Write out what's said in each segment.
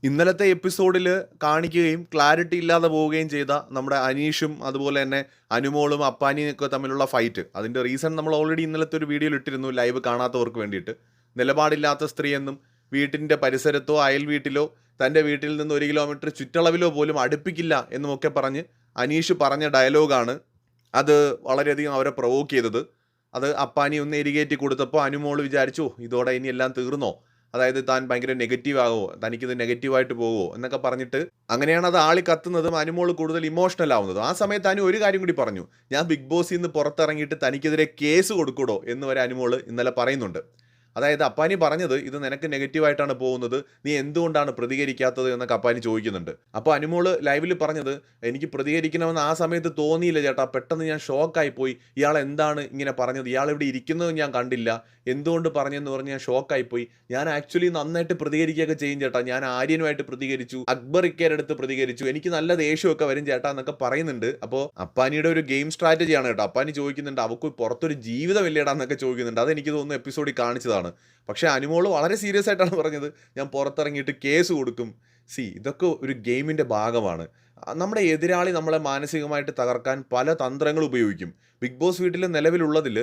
ഇന്നലത്തെ എപ്പിസോഡിൽ കാണിക്കുകയും ക്ലാരിറ്റി ഇല്ലാതെ പോവുകയും ചെയ്ത നമ്മുടെ അനീഷും അതുപോലെ തന്നെ അനുമോളും അപ്പാനിയും ഒക്കെ തമ്മിലുള്ള ഫൈറ്റ്. അതിൻ്റെ റീസൺ നമ്മൾ ഓൾറെഡി ഇന്നലത്തെ ഒരു വീഡിയോയിൽ ഇട്ടിരുന്നു, ലൈവ് കാണാത്തവർക്ക് വേണ്ടിയിട്ട്. നിലപാടില്ലാത്ത സ്ത്രീയെന്നും വീട്ടിൻ്റെ പരിസരത്തോ അയൽ വീട്ടിലോ തൻ്റെ വീട്ടിൽ നിന്ന് 1 കിലോമീറ്റർ ചുറ്റളവിലോ പോലും അടുപ്പിക്കില്ല എന്നുമൊക്കെ പറഞ്ഞ് അനീഷ് പറഞ്ഞ ഡയലോഗാണ് അത് വളരെയധികം അവരെ പ്രൊവോക്ക് ചെയ്തത്. അത് അപ്പാനി ഒന്ന് എരികേറ്റി കൊടുത്തപ്പോൾ അനുമോൾ വിചാരിച്ചു ഇതോടെ ഇനി എല്ലാം തീർന്നോ, അതായത് താൻ ഭയങ്കര നെഗറ്റീവ് ആകുമോ, തനിക്കിത് നെഗറ്റീവായിട്ട് പോകുമോ എന്നൊക്കെ പറഞ്ഞിട്ട് അങ്ങനെയാണ് അത് ആളി കത്തുന്നതും അനുമോൾ കൂടുതൽ ഇമോഷണൽ ആവുന്നതും. ആ സമയത്ത് അനു ഒരു കാര്യം കൂടി പറഞ്ഞു, ഞാൻ ബിഗ് ബോസിൽ നിന്ന് പുറത്തിറങ്ങിയിട്ട് തനിക്കെതിരെ കേസ് കൊടുക്കൂടോ എന്ന് വരെ അനുമോൾ ഇന്നലെ പറയുന്നുണ്ട്. അതായത് അപ്പാനി പറഞ്ഞത് ഇത് നിനക്ക് നെഗറ്റീവായിട്ടാണ് പോകുന്നത്, നീ എന്തുകൊണ്ടാണ് പ്രതികരിക്കാത്തത് എന്നൊക്കെ അപ്പാനി ചോദിക്കുന്നുണ്ട്. അപ്പോൾ അനുമോള് ലൈവിൽ പറഞ്ഞത് എനിക്ക് പ്രതികരിക്കണമെന്ന് ആ സമയത്ത് തോന്നിയില്ല ചേട്ടാ, പെട്ടെന്ന് ഞാൻ ഷോക്കായി പോയി, ഇയാൾ എന്താണ് ഇങ്ങനെ പറഞ്ഞത്, ഇയാൾ ഇവിടെ ഇരിക്കുന്നത് ഞാൻ കണ്ടില്ല, എന്തുകൊണ്ട് പറഞ്ഞെന്ന് പറഞ്ഞ് ഞാൻ ഷോക്കായി പോയി, ഞാൻ ആക്ച്വലി നന്നായിട്ട് പ്രതികരിക്കുകയൊക്കെ ചെയ്യും ചേട്ടാ, ഞാൻ ആര്യനുമായിട്ട് പ്രതികരിച്ചു, അക്ബർ ഇക്കേരടുത്ത് പ്രതികരിച്ചു, എനിക്ക് നല്ല ദേഷ്യമൊക്കെ വരും ചേട്ടാ എന്നൊക്കെ പറയുന്നുണ്ട്. അപ്പോൾ അപ്പാനിയുടെ ഒരു ഗെയിം സ്ട്രാറ്റജിയാണ് കേട്ടോ. അപ്പാനി ചോദിക്കുന്നുണ്ട് അവർക്ക് പുറത്തൊരു ജീവിതം ഇല്ലേടാ എന്നൊക്കെ ചോദിക്കുന്നുണ്ട്. അതെനിക്ക് തോന്നുന്നു എപ്പിസോഡിൽ കാണിച്ചതാണ്. പക്ഷെ അനുമോള് വളരെ സീരിയസ് ആയിട്ടാണ് പറഞ്ഞത്, ഞാൻ പുറത്തിറങ്ങിയിട്ട് കേസ് കൊടുക്കും. ഇതൊക്കെ ഒരു ഗെയിമിൻ്റെ ഭാഗമാണ്. നമ്മുടെ എതിരാളി നമ്മളെ മാനസികമായിട്ട് തകർക്കാൻ പല തന്ത്രങ്ങൾ ഉപയോഗിക്കും. ബിഗ് ബോസ് വീട്ടിൽ നിലവിലുള്ളതിൽ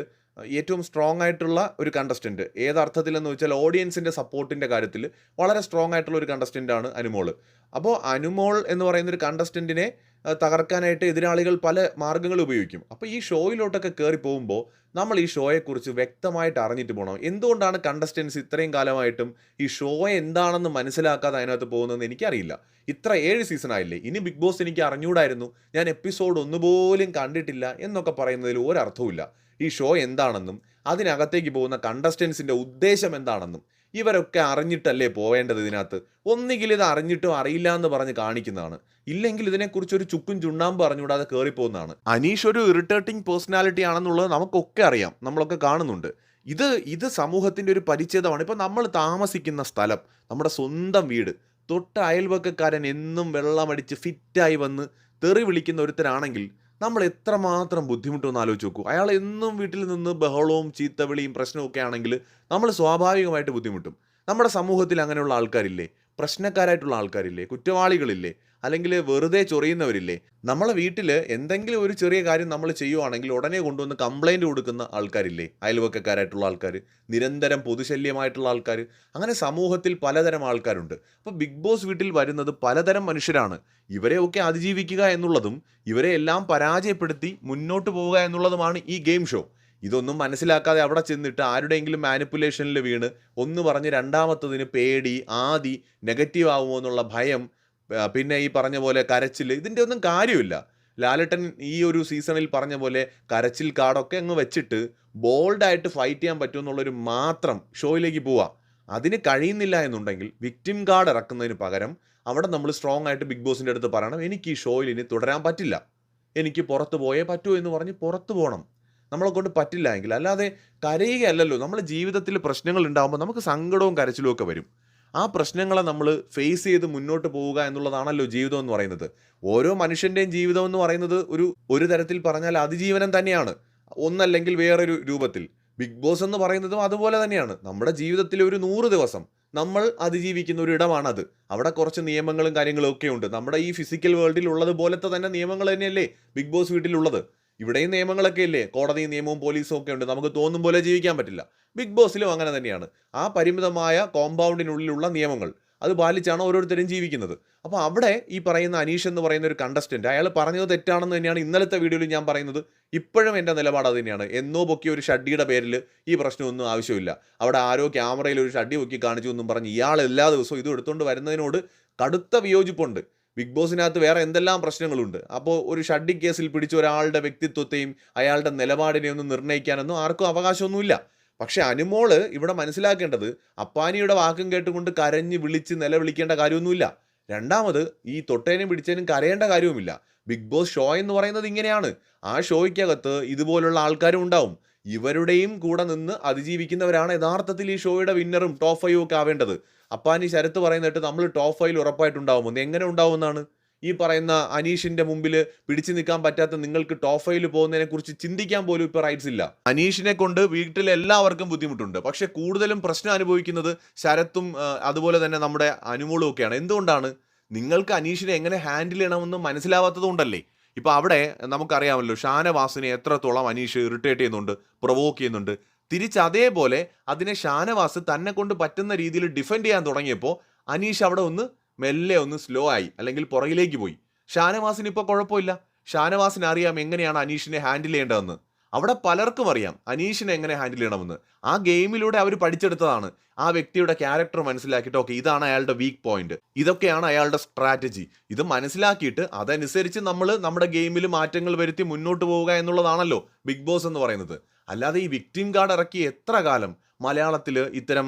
ഏറ്റവും സ്ട്രോങ് ആയിട്ടുള്ള ഒരു കണ്ടസ്റ്റൻറ്റ്, ഏതർത്ഥത്തിലെന്ന് വെച്ചാൽ ഓഡിയൻസിൻ്റെ സപ്പോർട്ടിൻ്റെ കാര്യത്തിൽ വളരെ സ്ട്രോങ് ആയിട്ടുള്ള ഒരു കണ്ടസ്റ്റൻ്റാണ് അനുമോൾ. അപ്പോൾ അനുമോൾ എന്ന് പറയുന്നൊരു കണ്ടസ്റ്റൻറ്റിനെ തകർക്കാനായിട്ട് എതിരാളികൾ പല മാർഗ്ഗങ്ങൾ ഉപയോഗിക്കും. അപ്പോൾ ഈ ഷോയിലോട്ടൊക്കെ കയറി പോകുമ്പോൾ നമ്മൾ ഈ ഷോയെക്കുറിച്ച് വ്യക്തമായിട്ട് അറിഞ്ഞിട്ട് പോകണം. എന്തുകൊണ്ടാണ് കണ്ടസ്റ്റൻസ് ഇത്രയും കാലമായിട്ടും ഈ ഷോ എന്താണെന്ന് മനസ്സിലാക്കാതെ അതിനകത്ത് പോകുന്നതെന്ന് എനിക്കറിയില്ല. 7 സീസണായില്ലേ, ഇനി ബിഗ് ബോസ് എനിക്ക് അറിഞ്ഞൂടായിരുന്നു, ഞാൻ എപ്പിസോഡ് ഒന്നുപോലും കണ്ടിട്ടില്ല എന്നൊക്കെ പറയുന്നതിൽ ഒരർത്ഥവുമില്ല. ഈ ഷോ എന്താണെന്നും അതിനകത്തേക്ക് പോകുന്ന കണ്ടസ്റ്റൻസിൻ്റെ ഉദ്ദേശം എന്താണെന്നും ഇവരൊക്കെ അറിഞ്ഞിട്ടല്ലേ പോവേണ്ടത്. ഇതിനകത്ത് ഒന്നുകിൽ ഇത് അറിഞ്ഞിട്ടും അറിയില്ല എന്ന് പറഞ്ഞ് കാണിക്കുന്നതാണ്, ഇല്ലെങ്കിൽ ഇതിനെക്കുറിച്ച് ഒരു ചുക്കും ചുണ്ണാമ്പ് അറിഞ്ഞുകൂടാതെ കയറിപ്പോകുന്നതാണ്. അനീഷ് ഒരു ഇറിറ്റേറ്റിംഗ് പേഴ്സണാലിറ്റി ആണെന്നുള്ളത് നമുക്കൊക്കെ അറിയാം, നമ്മളൊക്കെ കാണുന്നുണ്ട്. ഇത് സമൂഹത്തിൻ്റെ ഒരു പരിച്ഛേദമാണ്. ഇപ്പോൾ നമ്മൾ താമസിക്കുന്ന സ്ഥലം, നമ്മുടെ സ്വന്തം വീട്, തൊട്ട് അയൽവക്കക്കാരൻ എന്നും വെള്ളമടിച്ച് ഫിറ്റായി വന്ന് തെറി വിളിക്കുന്ന ഒരുത്തരാണെങ്കിൽ നമ്മൾ എത്രമാത്രം ബുദ്ധിമുട്ടൊന്ന് ആലോചിച്ച് നോക്കൂ. അയാൾ എന്നും വീട്ടിൽ നിന്ന് ബഹളവും ചീത്തവിളിയും പ്രശ്നമൊക്കെ ആണെങ്കിൽ നമ്മൾ സ്വാഭാവികമായിട്ട് ബുദ്ധിമുട്ടും. നമ്മുടെ സമൂഹത്തിൽ അങ്ങനെയുള്ള ആൾക്കാരില്ലേ, പ്രശ്നക്കാരായിട്ടുള്ള ആൾക്കാരില്ലേ, കുറ്റവാളികളില്ലേ, അല്ലെങ്കിൽ വെറുതെ ചൊറിയുന്നവരില്ലേ? നമ്മളെ വീട്ടിൽ എന്തെങ്കിലും ഒരു ചെറിയ കാര്യം നമ്മൾ ചെയ്യുവാണെങ്കിൽ ഉടനെ കൊണ്ടുവന്ന് കംപ്ലൈൻറ്റ് കൊടുക്കുന്ന ആൾക്കാരില്ലേ, അയൽവക്കക്കാരായിട്ടുള്ള ആൾക്കാർ, നിരന്തരം പൊതുശല്യമായിട്ടുള്ള ആൾക്കാർ, അങ്ങനെ സമൂഹത്തിൽ പലതരം ആൾക്കാരുണ്ട്. അപ്പോൾ ബിഗ് ബോസ് വീട്ടിൽ വരുന്നത് പലതരം മനുഷ്യരാണ്. ഇവരെയൊക്കെ അതിജീവിക്കുക എന്നുള്ളതും ഇവരെ എല്ലാം പരാജയപ്പെടുത്തി മുന്നോട്ട് പോവുക എന്നുള്ളതുമാണ് ഈ ഗെയിം ഷോ. ഇതൊന്നും മനസ്സിലാക്കാതെ അവിടെ ചെന്നിട്ട് ആരുടെയെങ്കിലും മാനിപ്പുലേഷനിൽ വീണ് ഒന്ന് പറഞ്ഞ് രണ്ടാമത്തതിന് പേടി, ആദി, നെഗറ്റീവ് ആവുമോ എന്നുള്ള ഭയം, പിന്നെ ഈ പറഞ്ഞ പോലെ കരച്ചിൽ, ഇതിൻ്റെ ഒന്നും കാര്യമില്ല. ലാലേട്ടൻ ഈ ഒരു സീസണിൽ പറഞ്ഞ പോലെ കരച്ചിൽ കാർഡൊക്കെ അങ്ങ് വെച്ചിട്ട് ബോൾഡായിട്ട് ഫൈറ്റ് ചെയ്യാൻ പറ്റുമെന്നുള്ളൊരു മാത്രം ഷോയിലേക്ക് പോവാം. അതിന് കഴിയുന്നില്ല എന്നുണ്ടെങ്കിൽ വിക്ടിം കാർഡ് ഇറക്കുന്നതിന് പകരം അവിടെ നമ്മൾ സ്ട്രോങ് ആയിട്ട് ബിഗ് ബോസിൻ്റെ അടുത്ത് പറയണം, എനിക്ക് ഈ ഷോയിൽ ഇനി തുടരാൻ പറ്റില്ല, എനിക്ക് പുറത്ത് പോയേ പറ്റൂ എന്ന് പറഞ്ഞ് പുറത്ത് പോകണം. നമ്മളെ കൊണ്ട് പറ്റില്ല എങ്കിൽ. അല്ലാതെ കരയുകയല്ലല്ലോ. നമ്മുടെ ജീവിതത്തിൽ പ്രശ്നങ്ങൾ ഉണ്ടാകുമ്പോൾ നമുക്ക് സങ്കടവും കരച്ചിലും ഒക്കെ വരും. ആ പ്രശ്നങ്ങളെ നമ്മൾ ഫേസ് ചെയ്ത് മുന്നോട്ട് പോവുക എന്നുള്ളതാണല്ലോ ജീവിതം എന്ന് പറയുന്നത്. ഓരോ മനുഷ്യൻ്റെയും ജീവിതം എന്ന് പറയുന്നത് ഒരു തരത്തിൽ പറഞ്ഞാൽ അതിജീവനം തന്നെയാണ്, ഒന്നല്ലെങ്കിൽ വേറൊരു രൂപത്തിൽ. ബിഗ് ബോസ് എന്ന് പറയുന്നതും അതുപോലെ തന്നെയാണ്. നമ്മുടെ ജീവിതത്തിൽ ഒരു 100 ദിവസം നമ്മൾ അതിജീവിക്കുന്ന ഒരു ഇടമാണത്. അവിടെ കുറച്ച് നിയമങ്ങളും കാര്യങ്ങളും ഒക്കെ ഉണ്ട്. നമ്മുടെ ഈ ഫിസിക്കൽ വേൾഡിൽ ഉള്ളത് പോലത്തെ തന്നെ നിയമങ്ങൾ തന്നെയല്ലേ ബിഗ് ബോസ് വീട്ടിലുള്ളത്. ഇവിടെയും നിയമങ്ങളൊക്കെ ഇല്ലേ, കോടതി നിയമവും പോലീസും ഒക്കെ ഉണ്ട്. നമുക്ക് തോന്നും പോലെ ജീവിക്കാൻ പറ്റില്ല. ബിഗ് ബോസിലും അങ്ങനെ തന്നെയാണ്. ആ പരിമിതമായ കോമ്പൗണ്ടിനുള്ളിലുള്ള നിയമങ്ങൾ അത് പാലിച്ചാണ് ഓരോരുത്തരും ജീവിക്കുന്നത്. അപ്പോൾ അവിടെ ഈ പറയുന്ന അനീഷ് എന്ന് പറയുന്ന ഒരു കണ്ടസ്റ്റൻറ്റ്, അയാൾ പറഞ്ഞത് തെറ്റാണെന്ന് തന്നെയാണ് ഇന്നലത്തെ വീഡിയോയിൽ ഞാൻ പറയുന്നത്. ഇപ്പോഴും എൻ്റെ നിലപാട് അത് തന്നെയാണ്. എന്നോ പൊക്കിയ ഒരു ഷഡ്ഡിയുടെ പേരിൽ ഈ പ്രശ്നമൊന്നും ആവശ്യമില്ല. അവിടെ ആരോ ക്യാമറയിൽ ഒരു ഷഡ്ഡി പൊക്കി കാണിച്ചു എന്നും പറഞ്ഞ് ഇയാൾ എല്ലാ ദിവസവും ഇത് എടുത്തുകൊണ്ട് വരുന്നതിനോട് കടുത്ത വിയോജിപ്പുണ്ട്. ബിഗ് ബോസിനകത്ത് വേറെ എന്തെല്ലാം പ്രശ്നങ്ങളുണ്ട്. അപ്പോൾ ഒരു ഷഡ്ഡി കേസിൽ പിടിച്ച ഒരാളുടെ വ്യക്തിത്വത്തെയും അയാളുടെ നിലപാടിനെയും ഒന്നും നിർണ്ണയിക്കാനൊന്നും ആർക്കും അവകാശമൊന്നുമില്ല. പക്ഷെ അനുമോള് ഇവിടെ മനസ്സിലാക്കേണ്ടത് അപ്പാനിയുടെ വാക്കും കേട്ടുകൊണ്ട് കരഞ്ഞ് വിളിച്ച് നിലവിളിക്കേണ്ട കാര്യമൊന്നുമില്ല. രണ്ടാമത് ഈ തൊട്ടേനും പിടിച്ചേനും കരയേണ്ട കാര്യവുമില്ല. ബിഗ് ബോസ് ഷോ എന്ന് പറയുന്നത് ഇങ്ങനെയാണ്. ആ ഷോയ്ക്കകത്ത് ഇതുപോലുള്ള ആൾക്കാരും ഉണ്ടാവും. ഇവരുടെയും കൂടെ നിന്ന് അതിജീവിക്കുന്നവരാണ് യഥാർത്ഥത്തിൽ ഈ ഷോയുടെ വിന്നറും ടോപ്പ് 5 ഒക്കെ ആവേണ്ടത്. അപ്പാനി ശരത്ത് പറയുന്നിട്ട് നമ്മൾ ടോപ്പ് 5 ഉറപ്പായിട്ടുണ്ടാവുമെന്ന്. എങ്ങനെ ഉണ്ടാവുമെന്നാണ്? ഈ പറയുന്ന അനീഷിന്റെ മുമ്പിൽ പിടിച്ചു നിൽക്കാൻ പറ്റാത്ത നിങ്ങൾക്ക് ടോപ്പ് 5 പോകുന്നതിനെ കുറിച്ച് ചിന്തിക്കാൻ പോലും ഇപ്പോൾ റൈറ്റ്സ് ഇല്ല. അനീഷിനെ കൊണ്ട് വീട്ടിലെ എല്ലാവർക്കും ബുദ്ധിമുട്ടുണ്ട്. പക്ഷെ കൂടുതലും പ്രശ്നം അനുഭവിക്കുന്നത് ശരത്തും അതുപോലെ തന്നെ നമ്മുടെ അനുമോളും ഒക്കെയാണ്. എന്തുകൊണ്ടാണ്? നിങ്ങൾക്ക് അനീഷിനെ എങ്ങനെ ഹാൻഡിൽ ചെയ്യണമെന്ന് മനസ്സിലാവാത്തത് കൊണ്ടല്ലേ. ഇപ്പൊ അവിടെ നമുക്കറിയാമല്ലോ ഷാനവാസിനെ എത്രത്തോളം അനീഷ് ഇറിറ്റേറ്റ് ചെയ്യുന്നുണ്ട്, പ്രൊവോക്ക് ചെയ്യുന്നുണ്ട്. തിരിച്ച് അതേപോലെ അതിനെ ഷാനവാസ് തന്നെ കൊണ്ട് പറ്റുന്ന രീതിയിൽ ഡിഫെൻഡ് ചെയ്യാൻ തുടങ്ങിയപ്പോൾ അനീഷ് അവിടെ ഒന്ന് മെല്ലെ ഒന്ന് സ്ലോ ആയി, അല്ലെങ്കിൽ പുറകിലേക്ക് പോയി. ഷാനവാസിന് ഇപ്പോൾ കുഴപ്പമില്ല. ഷാനവാസിന് അറിയാം എങ്ങനെയാണ് അനീഷിനെ ഹാൻഡിൽ ചെയ്യേണ്ടതെന്ന്. അവിടെ പലർക്കും അറിയാം അനീഷിനെ എങ്ങനെ ഹാൻഡിൽ ചെയ്യണമെന്ന്. ആ ഗെയിമിലൂടെ അവർ പഠിച്ചെടുത്തതാണ്. ആ വ്യക്തിയുടെ ക്യാരക്ടർ മനസ്സിലാക്കിയിട്ട് ഓക്കെ ഇതാണ് അയാളുടെ വീക്ക് പോയിന്റ്, ഇതൊക്കെയാണ് അയാളുടെ സ്ട്രാറ്റജി. ഇത് മനസ്സിലാക്കിയിട്ട് അതനുസരിച്ച് നമ്മൾ നമ്മുടെ ഗെയിമിൽ മാറ്റങ്ങൾ വരുത്തി മുന്നോട്ട് പോവുക എന്നുള്ളതാണല്ലോ ബിഗ് ബോസ് എന്ന് പറയുന്നത്. അല്ലാതെ ഈ വിക്ടിം കാർഡ് ഇറക്കി എത്ര കാലം മലയാളത്തിൽ ഇത്തരം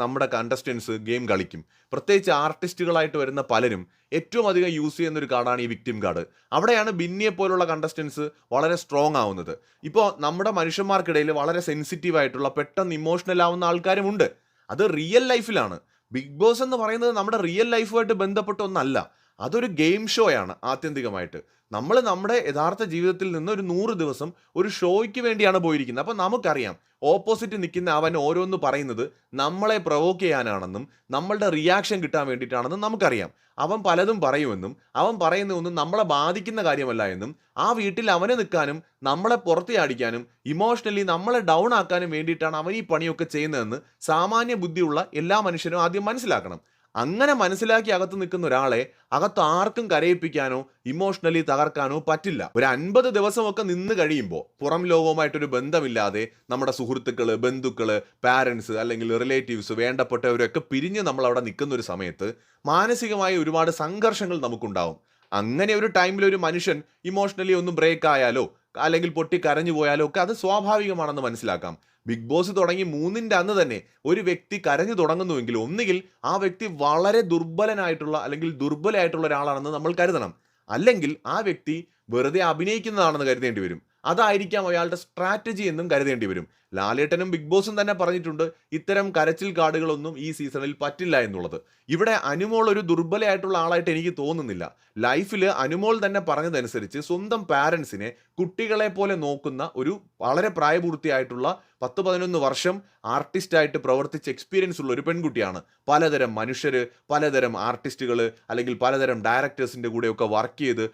നമ്മുടെ കണ്ടസ്റ്റൻസ് ഗെയിം കളിക്കും? പ്രത്യേകിച്ച് ആർട്ടിസ്റ്റുകളായിട്ട് വരുന്ന പലരും ഏറ്റവും അധികം യൂസ് ചെയ്യുന്ന ഒരു കാർഡാണ് ഈ വിക്ടിം കാർഡ്. അവിടെയാണ് ബിന്നിയെ പോലുള്ള കണ്ടസ്റ്റൻസ് വളരെ സ്ട്രോങ് ആവുന്നത്. ഇപ്പോൾ നമ്മുടെ മനുഷ്യന്മാർക്കിടയിൽ വളരെ സെൻസിറ്റീവ് ആയിട്ടുള്ള പെട്ടെന്ന് ഇമോഷണൽ ആവുന്ന ആൾക്കാരുമുണ്ട്. അത് റിയൽ ലൈഫിലാണ്. ബിഗ് ബോസ് എന്ന് പറയുന്നത് നമ്മുടെ റിയൽ ലൈഫുമായിട്ട് ബന്ധപ്പെട്ട ഒന്നല്ല. അതൊരു ഗെയിം ഷോയാണ് ആത്യന്തികമായിട്ട്. നമ്മൾ നമ്മുടെ യഥാർത്ഥ ജീവിതത്തിൽ നിന്ന് ഒരു 100 ദിവസം ഒരു ഷോയ്ക്ക് വേണ്ടിയാണ് പോയിരിക്കുന്നത്. അപ്പം നമുക്കറിയാം ഓപ്പോസിറ്റ് നിൽക്കുന്ന അവൻ ഓരോന്ന് പറയുന്നത് നമ്മളെ പ്രൊവോക്ക് ചെയ്യാനാണെന്നും നമ്മളുടെ റിയാക്ഷൻ കിട്ടാൻ വേണ്ടിയിട്ടാണെന്നും നമുക്കറിയാം. അവൻ പലതും പറയുമെന്നും അവൻ പറയുന്നതൊന്നും നമ്മളെ ബാധിക്കുന്ന കാര്യമല്ല എന്നും ആ വീട്ടിൽ അവന് നിൽക്കാനും നമ്മളെ പുറത്തിയാടിക്കാനും ഇമോഷണലി നമ്മളെ ഡൗൺ ആക്കാനും വേണ്ടിയിട്ടാണ് അവൻ ഈ പണിയൊക്കെ ചെയ്യുന്നതെന്ന് സാമാന്യ ബുദ്ധിയുള്ള എല്ലാ മനുഷ്യരും ആദ്യം മനസ്സിലാക്കണം. അങ്ങനെ മനസ്സിലാക്കി അകത്ത് നിൽക്കുന്ന ഒരാളെ അകത്ത് ആർക്കും കരയിപ്പിക്കാനോ ഇമോഷണലി തകർക്കാനോ പറ്റില്ല. ഒരു 50 ദിവസമൊക്കെ നിന്ന് കഴിയുമ്പോൾ പുറം ലോകവുമായിട്ടൊരു ബന്ധമില്ലാതെ നമ്മുടെ സുഹൃത്തുക്കള്, ബന്ധുക്കള്, പാരൻസ് അല്ലെങ്കിൽ റിലേറ്റീവ്സ്, വേണ്ടപ്പെട്ടവരൊക്കെ പിരിഞ്ഞ് നമ്മൾ അവിടെ നിൽക്കുന്ന ഒരു സമയത്ത് മാനസികമായ ഒരുപാട് സംഘർഷങ്ങൾ നമുക്കുണ്ടാവും. അങ്ങനെ ഒരു ടൈമിൽ ഒരു മനുഷ്യൻ ഇമോഷണലി ഒന്ന് ബ്രേക്ക് ആയാലോ അല്ലെങ്കിൽ പൊട്ടി കരഞ്ഞു പോയാലോ ഒക്കെ അത് സ്വാഭാവികമാണെന്ന് മനസ്സിലാക്കാം. ബിഗ് ബോസ് തുടങ്ങി 3ന്റെ അന്ന് തന്നെ ഒരു വ്യക്തി കരഞ്ഞു തുടങ്ങുന്നുവെങ്കിൽ ഒന്നുകിൽ ആ വ്യക്തി വളരെ ദുർബലനായിട്ടുള്ള അല്ലെങ്കിൽ ദുർബലമായിട്ടുള്ള ഒരാളാണെന്ന് നമ്മൾ കരുതണം. അല്ലെങ്കിൽ ആ വ്യക്തി വെറുതെ അഭിനയിക്കുന്നതാണെന്ന് കരുതേണ്ടി വരും. അതായിരിക്കാം അയാളുടെ സ്ട്രാറ്റജി എന്നും കരുതേണ്ടി വരും. ലാലേട്ടനും ബിഗ് ബോസും തന്നെ പറഞ്ഞിട്ടുണ്ട് ഇത്തരം കരച്ചിൽ കാർഡുകളൊന്നും ഈ സീസണിൽ പറ്റില്ല എന്നുള്ളത്. ഇവിടെ അനുമോൾ ഒരു ദുർബലമായിട്ടുള്ള ആളായിട്ട് എനിക്ക് തോന്നുന്നില്ല. ലൈഫിൽ അനുമോൾ തന്നെ പറഞ്ഞതനുസരിച്ച് സ്വന്തം പാരൻസിനെ കുട്ടികളെ പോലെ നോക്കുന്ന ഒരു വളരെ പ്രായപൂർത്തിയായിട്ടുള്ള 10-11 വർഷം ആർട്ടിസ്റ്റായിട്ട് പ്രവർത്തിച്ച് എക്സ്പീരിയൻസ് ഉള്ള ഒരു പെൺകുട്ടിയാണ്. പലതരം മനുഷ്യർ, പലതരം ആർട്ടിസ്റ്റുകൾ അല്ലെങ്കിൽ പലതരം ഡയറക്ടേഴ്സിൻ്റെ കൂടെയൊക്കെ വർക്ക് ചെയ്ത്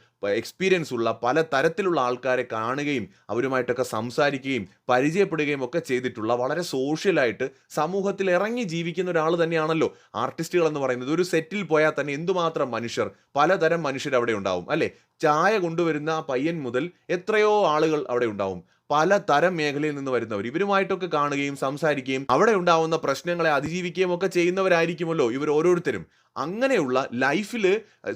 എക്സ്പീരിയൻസ് ഉള്ള പല തരത്തിലുള്ള ആൾക്കാരെ കാണുകയും അവരുമായിട്ടൊക്കെ സംസാരിക്കുകയും പരിചയപ്പെടുകയും ഒക്കെ ചെയ്തിട്ടുള്ള വളരെ സോഷ്യലായിട്ട് സമൂഹത്തിൽ ഇറങ്ങി ജീവിക്കുന്ന ഒരാൾ തന്നെയാണല്ലോ ആർട്ടിസ്റ്റുകൾ എന്ന് പറയുന്നത്. ഒരു സെറ്റിൽ പോയാൽ തന്നെ എന്തുമാത്രം മനുഷ്യർ, പലതരം മനുഷ്യർ അവിടെ ഉണ്ടാവും അല്ലേ. ചായ കൊണ്ടുവരുന്ന ആ പയ്യൻ മുതൽ എത്രയോ ആളുകൾ അവിടെ ഉണ്ടാവും. പല തരം മേഖലയിൽ നിന്ന് വരുന്നവർ ഇവരുമായിട്ടൊക്കെ കാണുകയും സംസാരിക്കുകയും അവിടെ ഉണ്ടാവുന്ന പ്രശ്നങ്ങളെ അതിജീവിക്കുകയും ഒക്കെ ചെയ്യുന്നവരായിരിക്കുമല്ലോ ഇവർ ഓരോരുത്തരും. അങ്ങനെയുള്ള ലൈഫിൽ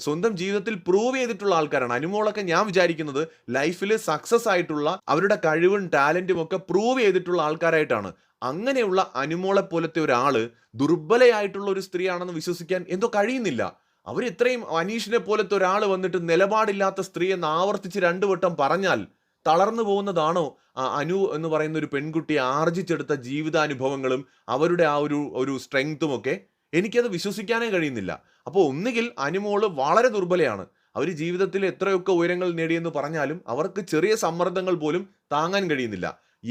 സ്വന്തം ജീവിതത്തിൽ പ്രൂവ് ചെയ്തിട്ടുള്ള ആൾക്കാരാണ്. അനുമോളൊക്കെ ഞാൻ വിചാരിക്കുന്നത് ലൈഫിൽ സക്സസ് ആയിട്ടുള്ള അവരുടെ കഴിവും ടാലന്റും ഒക്കെ പ്രൂവ് ചെയ്തിട്ടുള്ള ആൾക്കാരായിട്ടാണ്. അങ്ങനെയുള്ള അനുമോളെ പോലത്തെ ഒരാള് ദുർബലയായിട്ടുള്ള ഒരു സ്ത്രീയാണെന്ന് വിശ്വസിക്കാൻ എന്തോ കഴിയുന്നില്ല. അവർ ഇത്രയും അനീഷിനെ പോലത്തെ ഒരാൾ വന്നിട്ട് നിലപാടില്ലാത്ത സ്ത്രീ എന്ന് ആവർത്തിച്ച് 2 വട്ടം പറഞ്ഞാൽ തളർന്നു പോകുന്നതാണോ അനു എന്ന് പറയുന്ന ഒരു പെൺകുട്ടി ആർജിച്ചെടുത്ത ജീവിതാനുഭവങ്ങളും അവരുടെ ആ ഒരു സ്ട്രെങ്ത്തും ഒക്കെ? എനിക്കത് വിശ്വസിക്കാനേ കഴിയുന്നില്ല. അപ്പോൾ ഒന്നുകിൽ അനുമോള് വളരെ ദുർബലയാണ്. അവർ ജീവിതത്തിൽ എത്രയൊക്കെ ഉയരങ്ങൾ നേടിയെന്ന് പറഞ്ഞാലും അവർക്ക് ചെറിയ സമ്മർദ്ദങ്ങൾ പോലും താങ്ങാൻ കഴിയുന്നില്ല.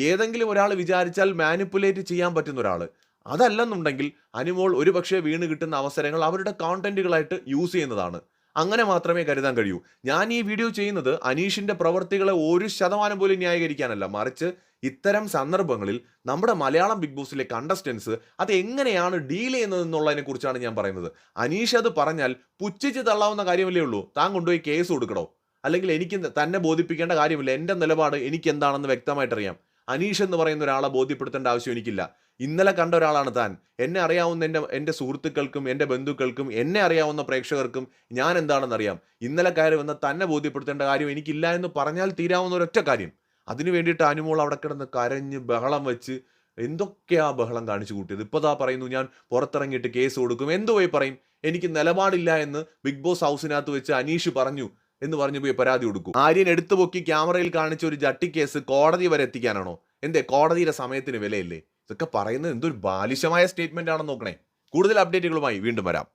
ഏതെങ്കിലും ഒരാൾ വിചാരിച്ചാൽ മാനിപ്പുലേറ്റ് ചെയ്യാൻ പറ്റുന്ന ഒരാൾ. അതല്ലെന്നുണ്ടെങ്കിൽ അനുമോൾ ഒരുപക്ഷെ വീണ് കിട്ടുന്ന അവസരങ്ങൾ അവരുടെ കോണ്ടന്റുകളായിട്ട് യൂസ് ചെയ്യുന്നതാണ്. അങ്ങനെ മാത്രമേ കരുതാൻ കഴിയൂ. ഞാൻ ഈ വീഡിയോ ചെയ്യുന്നത് അനീഷിന്റെ പ്രവർത്തികളെ 1% പോലും ന്യായീകരിക്കാനല്ല, മറിച്ച് ഇത്തരം സന്ദർഭങ്ങളിൽ നമ്മുടെ മലയാളം ബിഗ് ബോസിലെ കണ്ടസ്റ്റൻസ് അത് എങ്ങനെയാണ് ഡീൽ ചെയ്യുന്നത് എന്നുള്ളതിനെ കുറിച്ചാണ് ഞാൻ പറയുന്നത്. അനീഷ് അത് പറഞ്ഞാൽ പുച്ഛിച്ച് തള്ളാവുന്ന കാര്യമല്ലേ ഉള്ളൂ. താൻ കൊണ്ടുപോയി കേസ് കൊടുക്കണോ? അല്ലെങ്കിൽ എനിക്ക് തന്നെ ബോധിപ്പിക്കേണ്ട കാര്യമില്ല. എൻ്റെ നിലപാട് എനിക്ക് എന്താണെന്ന് വ്യക്തമായിട്ടറിയാം. അനീഷ് എന്ന് പറയുന്ന ഒരാളെ ബോധ്യപ്പെടുത്തേണ്ട ആവശ്യം എനിക്കില്ല. ഇന്നലെ കണ്ട ഒരാളാണ് താൻ. എന്നെ അറിയാവുന്ന എൻ്റെ സുഹൃത്തുക്കൾക്കും എൻ്റെ ബന്ധുക്കൾക്കും എന്നെ അറിയാവുന്ന പ്രേക്ഷകർക്കും ഞാൻ എന്താണെന്നറിയാം. ഇന്നലെ കയറി വന്ന തന്നെ ബോധ്യപ്പെടുത്തേണ്ട കാര്യം എനിക്കില്ല എന്ന് പറഞ്ഞാൽ തീരാവുന്ന ഒരൊറ്റ കാര്യം. അതിനു വേണ്ടിയിട്ട് അനുമോൾ അവിടെ കിടന്ന് കരഞ്ഞ് ബഹളം വെച്ച് എന്തൊക്കെയാ ബഹളം കാണിച്ചു കൂട്ടിയത്. ഇപ്പതാ പറയുന്നു ഞാൻ പുറത്തിറങ്ങിയിട്ട് കേസ് കൊടുക്കും. എന്തുപോയി പറയും? എനിക്ക് നിലപാടില്ല എന്ന് ബിഗ് ബോസ് ഹൗസിനകത്ത് വെച്ച് അനീഷ് പറഞ്ഞു എന്ന് പറഞ്ഞു പോയി പരാതി കൊടുക്കും. ആര്യൻ എടുത്തു പൊക്കി ക്യാമറയിൽ കാണിച്ച ഒരു ജട്ടി കേസ് കോടതി വരെ എത്തിക്കാനാണോ? എന്തേ കോടതിയുടെ സമയത്തിന് വിലയില്ലേ? ഇതൊക്കെ പറയുന്നത് എന്തൊരു ബാലിശമായ സ്റ്റേറ്റ്മെന്റ് ആണെന്ന് നോക്കണേ. കൂടുതൽ അപ്ഡേറ്റുകളുമായി വീണ്ടും വരാം.